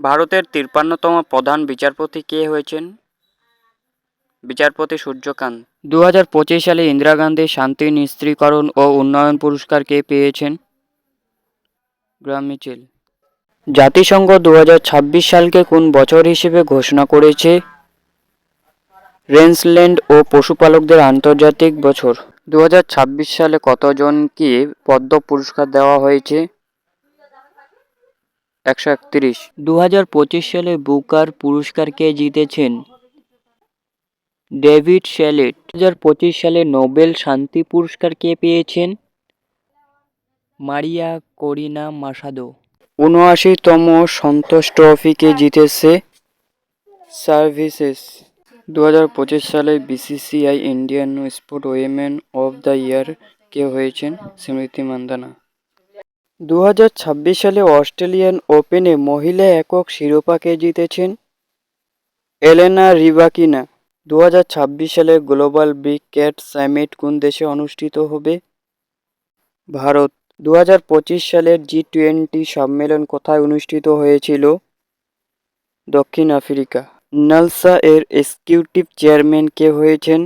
ভারতের 53তম প্রধান বিচারপতি কে হয়েছেন? বিচারপতি সূর্যকান্ত। 2025 সালে ইন্দিরা গান্ধী শান্তি নিশ্চিতকরণ ও উন্নয়ন পুরস্কার কে পেয়েছেন? গ্রাম মিচেল। জাতিসংঘ 2026 সালকে কোন বছর হিসেবে ঘোষণা করেছে? রেঞ্জল্যান্ড ও পশুপালকদের আন্তর্জাতিক বছর। 2026 সালে কতজনকে পদ্ম পুরস্কার দেওয়া হয়েছে? 131। 2025 সালে বুকার পুরস্কার কে জিতেছেন? David chalet. 2025 সালে নোবেল শান্তি পুরস্কার কে পেয়েছেন? মারিয়া করিনা মাসাদো। 79তম সন্তোষ ট্রফি কে জিতেছে? সার্ভিসেস। 2025 সালে BCCI Indian sport women of the year কে হয়েছেন? স্মৃতি মান্ধানা। 2026 সালে অস্ট্রেলিয়ান ওপেনে মহিলা একক শিরোপা কে জিতেছেন? Elena Rybakina. 2026 সালে গ্লোবাল বিগ ক্যাট সামিট কোন দেশে অনুষ্ঠিত হবে? ভারত। 2025 সালের G20 সম্মেলন কোথায় অনুষ্ঠিত হয়েছিল? দক্ষিণ আফ্রিকা। নালসা এর এক্সিকিউটিভ চেয়ারম্যান কে হয়েছেন?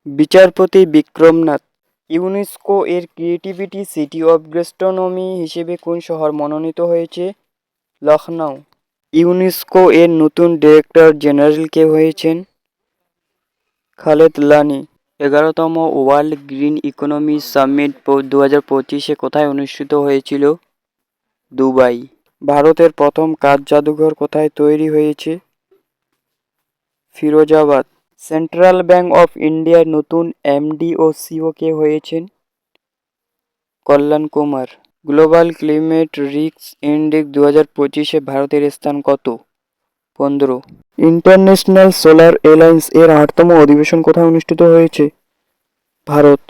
বিচারপতি বিক্রম নাথ। ইউনেস্কো এর ক্রিয়েটিভিটি সিটি অফ গ্যাস্ট্রোনমি হিসেবে কোন শহর মনোনীত হয়েছে? লখনউ। ইউনেস্কো এর নতুন ডিরেক্টর জেনারেল কে হয়েছেন? খালেদ লানি। 11তম ওয়ার্ল্ড গ্রিন ইকোনমি সামিট 2025 কোথায় অনুষ্ঠিত হয়েছিল? দুবাই। ভারতের প্রথম কাঁচ জাদুঘর কোথায় তৈরি হয়েছে? ফিরোজাবাদ। সেন্ট্রাল ব্যাংক অফ ইন্ডিয়ার নতুন এমডি ও সিইও কে হয়েছেন? Kalyan Kumar. Global climate risk index 2025 ভারতের স্থান কত? 15। ইন্টারন্যাশনাল সোলার অ্যালায়েন্স এর 8তম অধিবেশন কোথায় অনুষ্ঠিত হয়েছে? ভারত।